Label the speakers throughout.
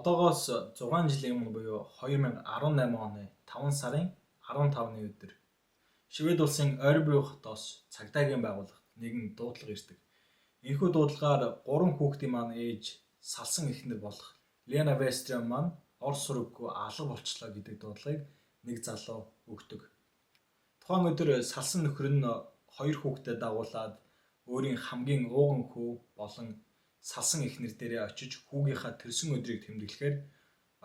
Speaker 1: Одоогоос 6 жилийн өмнө буюу 2018 оны 5 сарын 15-ны өдөр Швед улсын Örebro хотоос цагдаагийн байгууллагт нэгэн дуудлага ирдэг. Энэхүү дуудлагаар 3 хүүхдийн маань ээж салсан эхнэр болох Лена Вестрем маань ор сураггүй алга болчлоо гэдэг дуудлагыг нэг залуу өгдөг. Тухайн өдөр салсан нөхөр нь 2 хүүхдэд дагуулад өөрийн хамгийн ууган хүү болон салсан эхнэр дээрээ очиж хүүгийнхаа төрсөн өдрийг тэмдэглэхээр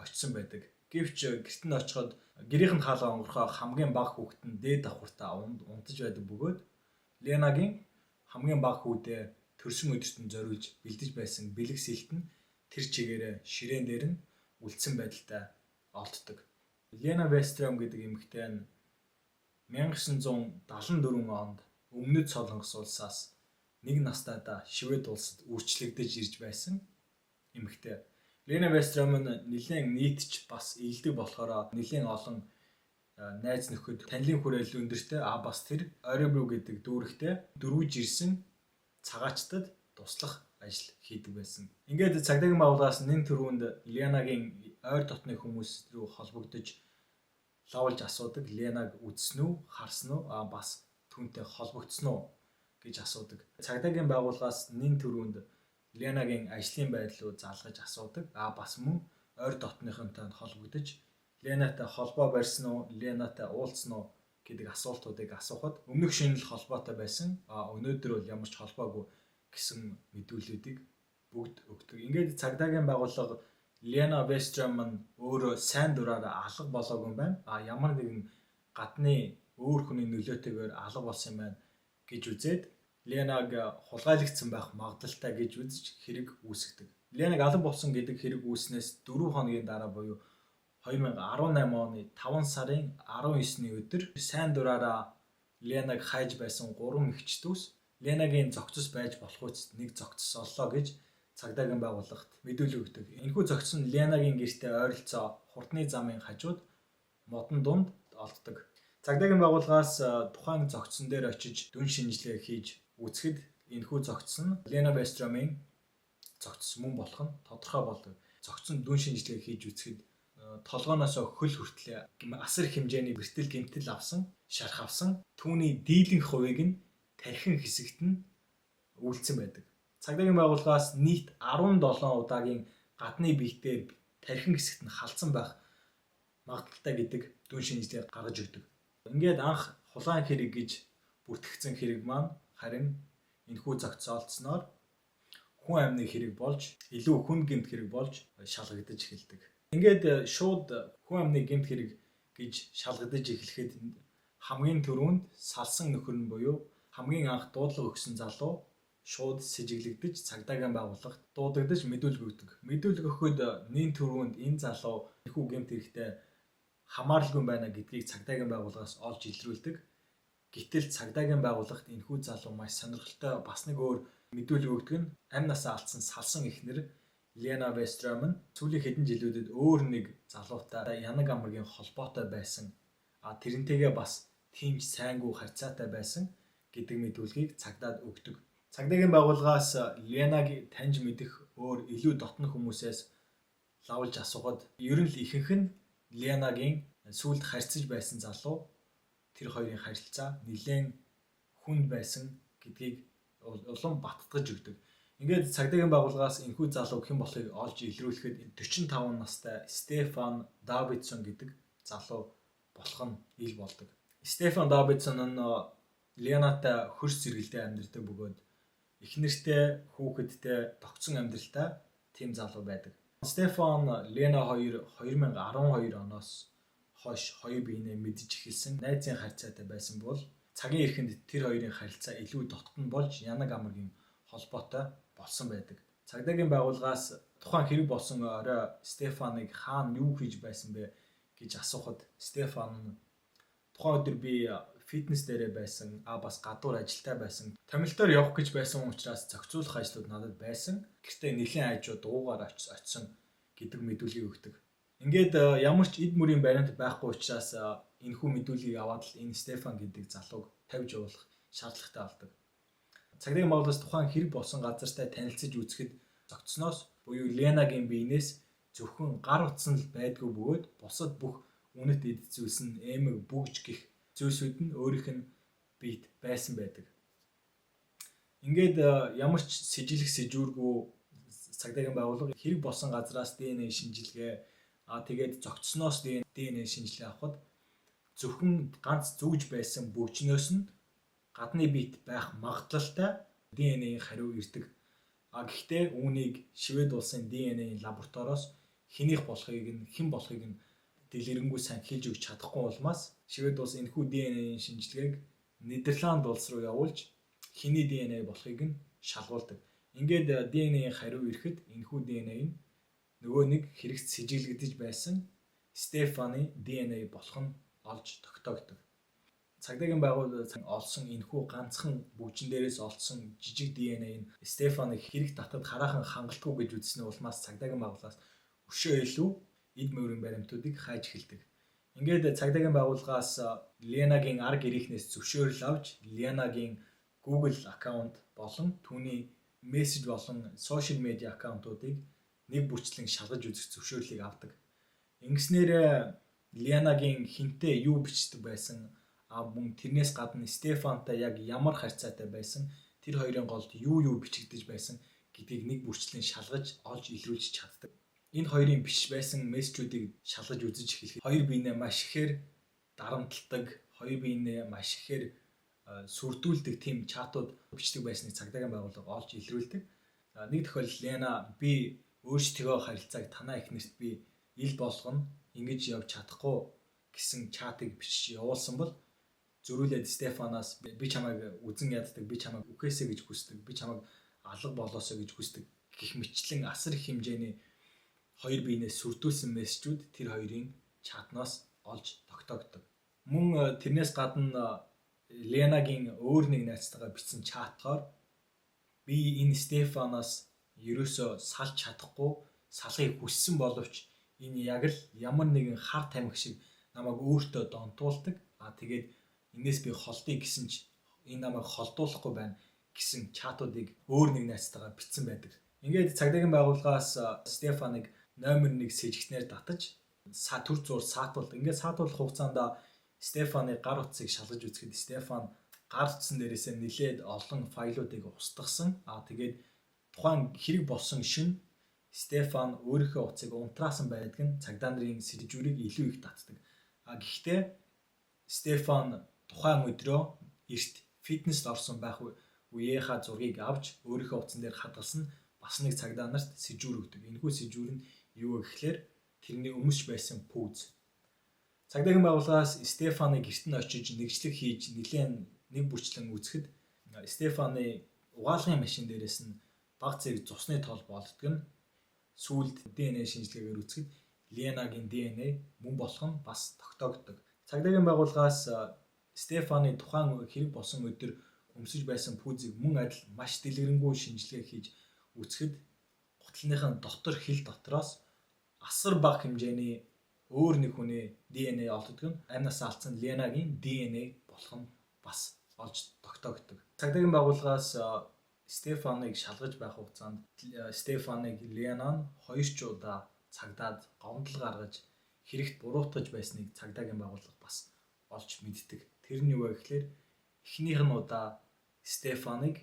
Speaker 1: очсон байдаг. Гэвч гэрт нь очиход гэрийнх нь хаалга онгорхоо хамгийн бага хүүхэд нь дээд давхартаа унтаж байдаг бөгөөд Ленагийн хамгийн бага хүүдээ төрсөн өдөрт нь зориулж бэлдэж байсан бэлэг сэлт нь тэр чигээрээ ширээн дээр нь үлдсэн байдалтай олддог. Лена Вестрем гэдэг эмэгтэй нь 1974 онд Өмнөд Солонгос улсаас нэг настайдаа Швед улсад үрчлэгдэж ирж байсан эмэгтэй. Лена Вестрем нь нэлээд нийтч бас илдэг болохоор нэлээд олон найз нөхөд танилын хүрээлэл өндөртэй бас тэр Örebro гэдэг дүүрэгтээ дөрвөж ирсэн цагаачтад туслах ажил хийдэг байсан. Ингээд цагдаагийн байгууллагаас нэн төрөнд Ленагийн ойр дотны хүмүүс рүү холбогдож лавлж асуудаг. Ленаг үзсэн үү, харсан уу, бас түүнтэй холбогдсон уу гэж асуудаг. Цагдаагийн байгууллагаас нэн төрөнд Ленагийн ажлын байдлыг залгаж асуудаг. Бас мөн ойр дотныхонтой холбогдож Ленатай холбоо барьсан уу, Ленатай уулзсан уу гэдэг асуултуудыг асуухад өмнөх шинжил холбоотой байсан. Өнөөдөр бол ямар ч холбоогүй гэсэн мэдүүлэлүүдийг бүгд өгдөг. Ингээд цагдаагийн байгууллага Лена Вестрем нь өөрөө сайн дураараа алга болоогүй юм байна. Ямар нэгэн гадны өөр хүний нөлөөтэйгээр алга болсон юм байна гэж үзээд Ленаг хулгайлагдсан байх магадлалтай гэж үзэж хэрэг үүсгэдэг. Ленаг алга болсон гэдэг хэрэг үүснээс 4 хоногийн дараа буюу 2018 оны 5 сарын 19-ний өдөр сайн дураараа Ленаг хайж байсан 3 эгчдүүс Ленагийн зохицос байж болох үст нэг зохицос оллоо гэж цагдаагийн байгууллагт мэдүүлэг өгдөг. Энэхүү зохицос нь Ленагийн гэртээ ойролцоо хурдны замын хажууд модон дунд олддог. Цагдаагийн байгууллагаас тухайн зохицсон дээр очиж дүн шинжилгээ хийж үзэхэд энэхүү зохицос нь Лена Вестремийн зохицос мөн болох нь тодорхой болдог. Зохицсон дүн шинжилгээ хийж үзэхэд толгооноос хөл хүртэл асар хэмжээний бэртэл гэмтэл авсан, шарх авсан. Түүний дийлэнх хувийг нь тархин хэсэгт нь үйлдсэн байдаг. Цагдаагийн байгууллагаас нийт 17 удаагийн гадны биетэй тархин хэсэгт нь халдсан байх магадaltaй гэдэг дүн шинжилгээ гаргаж өгдөг. Ингээд анх хулгайн хэрэг гэж бүртгэгдсэн хэрэг маань харин энэхүү зохицос олдсноор хүн амны хэрэг болж илүү хүнд гэмт хэрэг болж шалгагдаж эхэлдэг. Ингээд шууд хүн амны гэмт хэрэг гэж шалгагдаж эхлэхэд хамгийн түрүүнд салсан нөхөр нь буюу хамгийн анх дуудлага өгсөн залуу шууд сэжиглэгдэж цагдаагийн байгууллагт дуудагдаж мэдүүлэг өгдөг. Мэдүүлэг өгөхөд нэн түрүүнд энэ залуу энэхүү гэмт хэрэгтэй хамааралгүй байна гэдгийг цагдаагийн байгууллагаас олж илрүүлдэг. Гэтэл цагдаагийн байгууллагт энэхүү залуу маш сонирхолтой бас нэг өөр мэдүүлэг өгдөг нь амь насаа алдсан салсан эхнэр Лена Вестрем нь сүүлийн хэдэн жилүүдэд өөр нэг залуутай янаг амаргийн холбоотой байсан. Тэрнтэйгээ бас тийм ч сайнгүй харьцаатай байсан гэдэг мэдүүлгийг цагдаад өгдөг. Цагдаагийн байгууллагаас Ленаг таньж мэдэх өөр илүү дотны хүмүүсээс лавлж асуухад ер нь л ихэнх нь Ленагийн сүүлд харьцаж байсан залуу тэр хоёрын харилцаа нэлээд хүнд байсан гэдгийг улам баттгаж өгдөг. Ингээд цагдаагийн байгууллагаас энэхүү залуу хэн болохыг олж илрүүлэхэд 45 настай Стефан Давидсон гэдэг залуу болох нь ил болдог. Стефан Давидсон нь Ленатай хөрс зэрэгэлдээ амьдардаг бөгөөд эхнэртэй, хүүхэдтэй тогтсон амьдралтай тийм залуу байдаг. Стефан Лена 2012 оноос хойш хоёр биенээ мэдж эхэлсэн найзын харьцаатай байсан бол цагийн эрхэнд тэр хоёрын харилцаа илүү дотн болж янаг амаргийн холбоотой болсон байдаг. Цагдаагийн байгууллагаас тухайн хэрэг болсон орой Стефаныг хаана юу хийж байсан бэ гэж асуухад Стефан тухайн өдөр би фитнес дээрээ байсан, бас гадуур ажилтаа байсан. Томилтоор явах гэж байсан учраас зохицуулах ажлууд надад байсан. Гэртээ нэлийн хажууд уугаар очсон гэдэг мэдүүлгийг өгдөг. Ингээд ямар ч эд мөрийн баримт байхгүй учраас энэхүү мэдүүлгийг аваад л энэ Стефан гэдэг залууг тавьж явуулах шаардлагатай болдог. Цагдаагийн байгууллагаас тухайн хэрэг болсон газартай танилцж үзэхэд зогцсноос буюу Ленагийн биенээс зөвхөн гар утсан л байдгүй бөгөөд бусад бүх үнэт эд зүйлс нь эмэг бүгж гих зүйлсүүд нь өөрийнх нь биед байсан байдаг. Ингээд ямар ч сэжиглэх сэжүүргүй цагдаагийн байгууллага хэрэг болсон газраас ДНХ шинжилгээ тэгээд зогтсноос ДНХ шинжилгээ авахд зөвхөн ганц зүүж байсан бүгжнөөс нь гадны биет байх магадлалтай ДНХ-ийн хариу ирдэг. Гэхдээ үүнийг Швед улсын ДНХ-ийн лабораториос хэн болохыг нь дэлгэрэнгүй сайн хэлж өгч чадахгүй улмаас Швед улс энэхүү ДНХ-ийн шинжилгээг Нидерланд улс руу явуулж хэний ДНХ болохыг нь шалгуулдаг. Ингээд ДНХ-ийн хариу ирэхэд энэхүү ДНХ нь нөгөө нэг хэрэгт сэжиглэгдэж байсан Стефаны ДНХ болох нь олж тогтоогдог. Цагдаагийн байгууллага олсон энэхүү ганцхан бүгжин дээрээс олсон жижиг ДНХ нь Стефаныг хэрэг татад хараахан хангалтгүй гэж үзсэн улмаас цагдаагийн байгууллагаас өшөө илүү эд мөрийн баримтуудыг хайж эхэлдэг. Ингээд цагдаагийн байгууллагаас Ленагийн арга гэрийнхнээс зөвшөөрөл авч Ленагийн Google аккаунт болон түүний мессеж болон сошиал медиа аккаунтуудыг нэг бүрчлэн шалгаж үзэх зөвшөөрлийг авдаг. Ингэснээр Ленагийн хинтээ юу бичдэг байсан мөн тэрнээс гадна Стефантай яг ямар харьцаатай байсан, тэр хоёрын голд юу бичигдэж байсан гэдгийг нэг бүрчлэн шалгаж олж илрүүлж чаддаг. Энэ хоёрын биш байсан мессежүүдийг шалгаж үзэж эхлэхэд хоёр биенээ маш ихээр дарамталдаг, хоёр биенээ маш ихээр сүрдүүлдэг тийм чатууд бичдэг байсныг цагдаагийн байгууллага олж илрүүлдэг. Нэг тохиолдолд Лена би өөрсдөө харилцааг танаа эхнэрт би ил болгоно ингэж явж чадахгүй гэсэн чатыг бичиж явуулсан бол зөрүүлээд Стефанаас би чамайг үзэн яддаг, би чамайг үхээсэй гэж хүсдэг, би чамайг алга болоосоо гэж хүсдэг гэх мэтлэн асар их хэмжээний хоёр биенээ сүрдүүлсэн мессежүүд тэр хоёрын чатнаас олж тогтоогддог. Мөн тэрнээс гадна Ленагийн өөр нэг найзтайгаа бичсэн чатгаар би энэ Стефанаас ерөөсөө салж чадахгүй, салахыг хүссэн боловч энэ яг л ямар нэгэн хар тамхи шиг намайг өөртөө донтуулдаг. Тэгээд энээс би холдъё гэсэн ч энэ намайг холдуулахгүй байна гэсэн чатуудыг өөр нэг найзтайгаа бичсэн байдаг. Ингээд цагдаагийн байгууллагаас Стефаныг номер 1 сэжигтнээр татаж төр зур саатуулдаг. Ингээд саатуулах хугацаанд Стефаны гар утсыг шалгаж үзэхэд Стефан гар утсан дээрээсээ нэлээд олон файлуудыг устгасан. Тэгээд тухайн хэрэг болсон шөнө Стефан өөрийнхөө утсыг унтраасан байдаг нь цагдаа нарын сэжүүрийг илүү их татдаг. Гэхдээ Стефан тухайн өдрөө эрт фитнест орсон байх үеийнхаа зургийг авч өөрийнхөө утсан дээр хадгалсан бас нэг цагдаа нарт сэжүүр өгдөг. Энэхүү сэжүүр нь юу гэхээр тэрний өмсч байсан пүүз. Цагдаагийн байгууллагаас Стефаны гэрт нь очиж нэгжлэг хийж нэлээд нэг бүрчлэн үзэхэд Стефаны угаалгын машин дээрээс нь баг зэрэг цусны тол болддог нь сүүлд ДНХ шинжилгээгээр үзэхэд Ленагийн ДНХ мөн болох нь бас тогтоогддог. Цагдаагийн байгууллагаас Стефаны тухайн хэрэг болсон өдөр өмсөж байсан пүүзийг мөн адил маш дэлгэрэнгүй шинжилгээ хийж үзэхэд гутлынхаа дотор хил дотроос асар бага хэмжээний өөр нэг хүний ДНХ олддог нь амнаас алдсан Ленагийн ДНХ болох нь бас олж тогтоогддог. Цагдаагийн байгууллагаас Стефаныг шалгаж байх хугацаанд Стефаныг Лена нь 2 ч удаа цагдаад гомдол гаргаж хэрэгт буруутгаж байсныг цагдаагийн байгууллага бас олж мэддэг. Тэр нь юу вэ гэхээр эхнийх нь удаа Стефаныг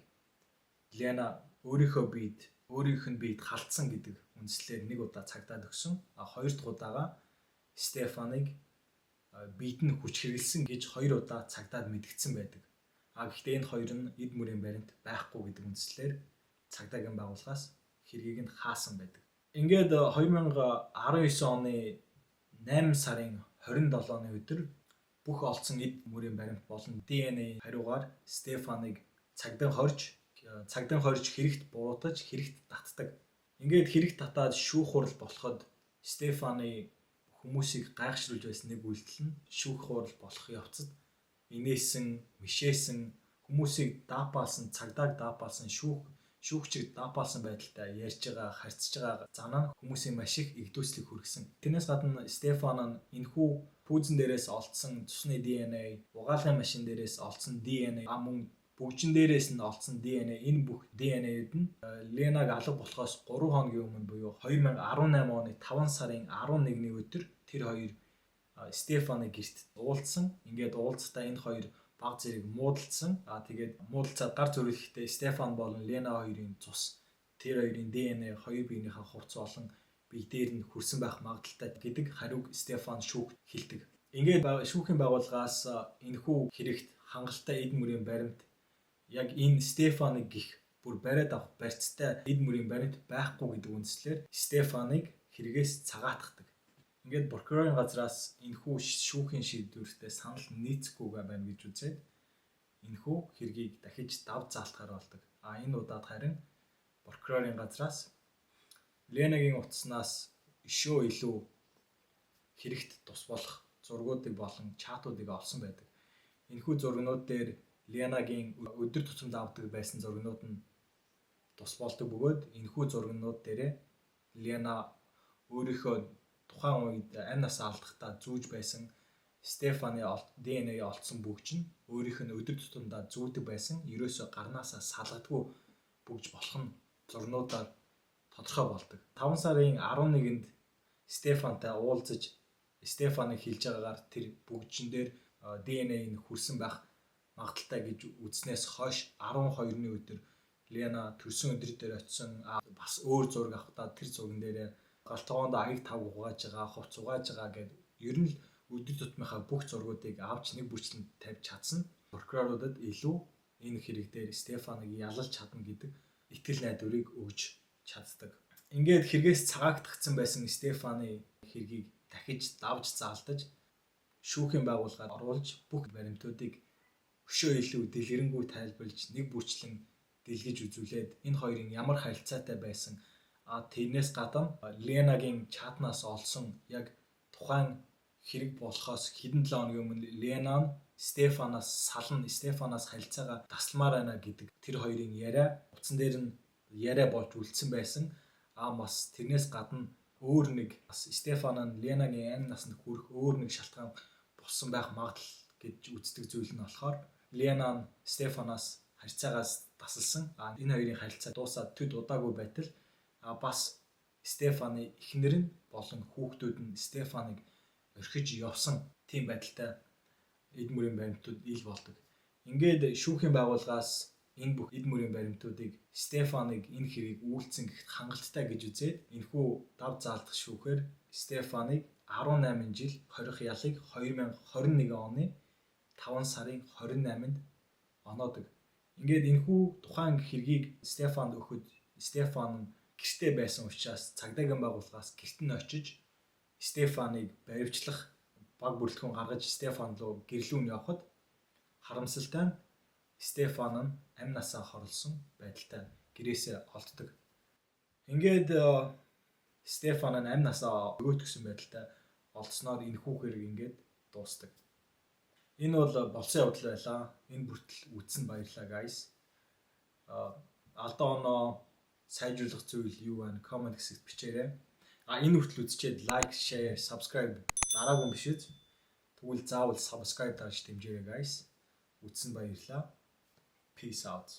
Speaker 1: Лена өөрийнх нь биед халтсан гэдэг үндслээр нэг удаа цагдаад өгсөн. Хоёр дахь удаага Стефаныг биед нь хүч хэрэгэлсэн гэж 2 удаа цагдаад мэдгдсэн байдаг. Гэхдээ энэ хоёр нь эд мөрийн баримт байхгүй гэдэг үндслээр цагдаагийн байгууллагаас хэргийг нь хаасан байдаг. Ингээд 2019 оны 8 сарын 27-ны өдөр бүх олдсон эд мөрийн баримт болон ДНХ хариугаар Стефаныг цагдаа хорж хэрэгт буруутгаж хэрэгт татдаг. Ингээд хэрэгт татаад шүүх хурал болоход Стефаны хүмүүсийг гайхшруулж байсан нэг үйлдэл нь шүүх хурал болох явцад инээсэн, мишээсэн, хүмүүсийг даапаалсан, цагдааг даапаалсан, шүүгчийг даапаалсан байдалтай ярьж байгаа, харьцаж байгаа занаа хүмүүсийн маш их игдүүслийг хүргэсэн. Тэрнээс гадна Стефан нь энэхүү пүүзэн дээрээс олдсон цусны ДНХ, угаалгын машин дээрээс олдсон ДНХ мөн бүгжин дээрээс нь олдсон ДНА энэ бүх ДНА-д нь Ленаг алга болохоос 3 хоногийн өмнө буюу 2018 оны 5 сарын 11-ний өдөр тэр хоёр Стефаны гэрт уулзсан. Ингээд уулзахдаа энэ хоёр баг зэрэг муудалцсан. Тэгээд муудалцаад гар зөрүүлэхдээ Стефан болон Лена хоёрын цус тэр хоёрын ДНА хоёр биенийхээ хувцас болон бие дээр нь хүрсэн байх магадaltaй гэдэг хариуг Стефан шүүхт хэлдэг. Ингээд шүүхийн байгууллагаас энэхүү хэрэгт хангалттай эд мөрийн баримт яг энэ Стефаныг гих бүр бариад авах барьцтай эд мөрийн баримт байхгүй гэдэг үндслээр Стефаныг хэрэгээс цагаатгадаг. Ингээд прокурорын газраас энэхүү шүүхийн шийдвэртээ санал нийцэхгүй байна гэж үзээд энэхүү хэргийг дахиж дав заалтахаар болдог. Энэ удаад харин прокурорын газраас Ленагийн утаснаас өшөө илүү хэрэгт тус болох зургуудыг болон чатуудыг олсон байдаг. Энэхүү зургнууд дээр Ленагийн өдөр тутамд авдаг байсан зургнууд нь тус болдог бөгөөд энэхүү зургнууд дээрээ Лена өөрийнхөө тухайн үед амь насаа алдахдаа зүүж байсан Стефаны ДНА олдсон бүгж нь өөрийнх нь өдөр тутамдаа зүүдэг байсан ерөөсөө гарнаасаа салгадгүй бүгж болох нь зурнуудаар тодорхой болдог. 5 сарын 11-нд Стефантай уулзаж Стефаны хэлж байгаагаар тэр бүгжин дээр ДНА нь хүрсэн байх магадaltaй гэж үзснээс хойш 12-ны өдөр Лена төрсөн өдөр дээр очисон бас өөр зураг авахдаа тэр зурган дээр галтгоонд аяг тав угааж байгаа, хувц угааж байгаа гэдэг ер нь өдөр тутмынхаа бүх зургуудыг авч нэг бүрчлэн тавьж чадсан. Прокуроруудад илүү энэ хэрэг дээр Стефаныг ялалж чадна гэдэг итгэл найдварыг өгж чаддаг. Ингээд хэрэгээс цагаагдагдсан байсан Стефаны хэргийг дахиж давж заалтаж шүүхийн байгууллагаар оруулж бүх баримтуудыг өшөө илүү дэлгэрэнгүй тайлбарлаж нэг бүрчлэн дэлгэж үзүүлээд энэ хоёрын ямар харилцаатай байсан тэрнээс гадна Ленагийн чатнаас олсон яг тухайн хэрэг болохоос хэдэн 7 хоногийн өмнө Лена нь Стефанаас харилцаагаа тасламаар байна гэдэг тэр хоёрын яриа утсан дээр нь яриа болж үлдсэн байсан. Бас тэрнээс гадна өөр нэг Стефан нь Ленагийн амь насанд хүрэх өөр нэг шалтгаан болсон байх магадлал гэж үздэг зүйл нь болохоор Лена нь Стефанаас харьцаагаас тасалсан. Энэ хоёрын харилцаа дуусаад төд удаагүй байтал бас Стефаны эхнэр нь болон хүүхдүүд нь Стефаныг орхиж явсан тийм байдалтай эд мөрийн баримтууд ил болдог. Ингээд шүүхийн байгууллагаас энэ бүх эд мөрийн баримтуудыг Стефаныг энэ хэрийг үйлцэн гэхэд хангалттай гэж үзээд энэхүү дав заалтах шүүхээр Стефаныг 18 жил хорих ялыг 2021 оны 5 сарын 28-нд оноодог. Ингээд энэхүү тухайн хэргийг Стефанд өгөхөд Стефан нь гэртээ байсан учраас цагдаагийн байгууллагаас гэрт нь очиж Стефаныг баривчлах баг бүрэлдэхүүн гаргаж Стефан руу гэрлүүн явхад харамсалтай нь Стефан нь амь насаа хорлсон байдалтай гэрээсээ олддог. Ингээд Стефан нь амь насаа өгөөтгсөн байдалтай олдсноор энэхүү хэрэг ингээд дуустдаг. Энэ бол болсон явдал байлаа. Энэ бүртэл үзсэн баярлалаа guys. Алдаа оноо сайжруулах зүйл юу вэ? Comment хэсэгт бичээрэй. Энэ хүртэл үзчихэд like, share, subscribe дараагүй биш үү? Тэгвэл заавал subscribe дарж дэмжээрэй guys. Үзсэн баярлалаа. Peace out.